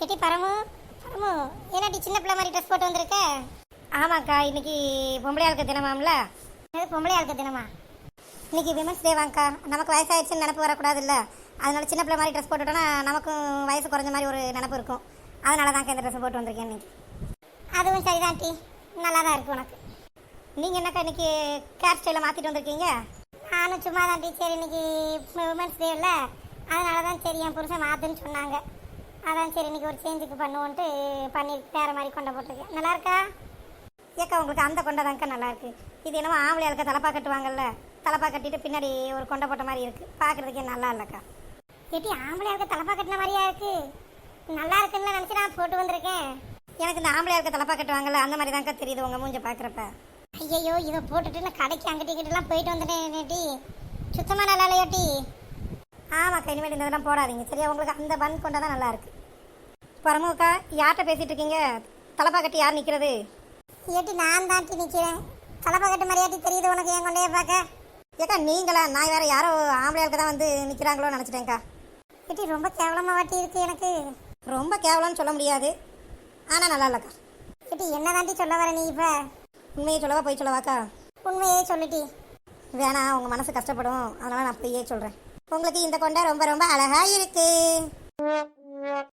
எட்டி பரமு பரமு ஏன்னாடி சின்ன பிள்ளை மாதிரி ட்ரெஸ் போட்டு வந்திருக்க? ஆமாக்கா, இன்னைக்கு பொம்பளை ஆளுக்க தினமாம்ல. அது பொம்பளை ஆளுக்க தினமா? இன்னைக்கு விமன்ஸ் டே வாங்கக்கா. நமக்கு வயசாயிடுச்சுன்னு நினப்பு வரக்கூடாதுல்ல, அதனால சின்ன பிள்ளை மாதிரி ட்ரெஸ் போட்டுட்டோன்னா நமக்கும் வயசு குறைஞ்ச மாதிரி ஒரு நினப்பு இருக்கும். அதனால தான்க்கா இந்த ட்ரெஸ் போட்டு வந்திருக்கேன் இன்னைக்கு. அதுவும் சரிதான் டி, நல்லா தான் இருக்கு உனக்கு. நீங்கள் என்னக்கா இன்னைக்கு கேர் ஸ்டைலை மாற்றிட்டு வந்திருக்கீங்க? நானும் சும்மா தான் டீச்சர், இன்னைக்கு விமன்ஸ் டே இல்லை, அதனால தான் சரி என் புருஷன் மாற்றுன்னு சொன்னாங்க. அதான் சரி இன்னைக்கு ஒரு சேஞ்சுக்கு பண்ணுவோன்ட்டு பண்ணி வேறு மாதிரி கொண்டை போட்டிருக்கேன். நல்லா இருக்கா? ஏக்கா உங்களுக்கு அந்த கொண்டை தான்க்கா நல்லாயிருக்கு. இது என்னமோ ஆம்பளை ஆளுக்க தலப்பா கட்டுவாங்கல்ல, தலப்பா கட்டிட்டு பின்னாடி ஒரு கொண்டை போட்ட மாதிரி இருக்குது, பார்க்குறதுக்கே நல்லா இல்லைக்கா. ஏட்டி ஆம்பளை ஆளுக்க தலப்பா கட்டின மாதிரியா இருக்குது? நல்லா இருக்குன்னு நினச்சி நான் போட்டு வந்திருக்கேன். எனக்கு இந்த ஆம்பளை ஆளுக்க தலப்பா கட்டுவாங்கல்ல அந்த மாதிரி தான்க்கா தெரியுது உங்கள் மூஞ்ச பார்க்குறப்ப. ஐயோ, இதை போட்டுட்டு நான் கடைக்கு அங்கிட்டு இங்கிட்டலாம் போயிட்டு வந்துட்டேன் டி, சுத்தமாக நல்லா இல்லையோட்டி. ஆமாக்கா, இனிமேல் இந்த இதெல்லாம் போடாதீங்க சரியா? உங்களுக்கு அந்த பன் கொண்டா தான் நல்லாயிருக்கு. பரமுக்கா, யார்கிட்ட பேசிகிட்டு இருக்கீங்க? தலப்பா கட்டி யார் நிற்கிறது? ஏட்டி நான் தாண்டி நிற்கிறேன். தலப்பா கட்டு மாதிரியாட்டி தெரியுது உனக்கு என் கொண்டையை பார்க்க? ஏக்கா நீங்களா? நான் வேறு யாரோ ஆம்பளையாளுக்கு தான் வந்து நிற்கிறாங்களோ நினச்சிட்டேங்க்கா. ஏட்டி ரொம்ப கேவலமாக வாட்டி இருக்குது எனக்கு. ரொம்ப கேவலம்னு சொல்ல முடியாது, ஆனால் நல்லா இல்லைக்கா. ஏட்டி என்ன தாண்டி சொல்ல வர நீ? இப்போ உண்மையை சொல்லவா போய் சொல்லவாக்கா? உண்மையே சொல்லிட்டி. வேணாம், உங்கள் மனசு கஷ்டப்படும், அதனால் நான் பொய்யே சொல்கிறேன். உங்களுக்கு இந்த கொண்டை ரொம்ப ரொம்ப அழகாக இருக்குது.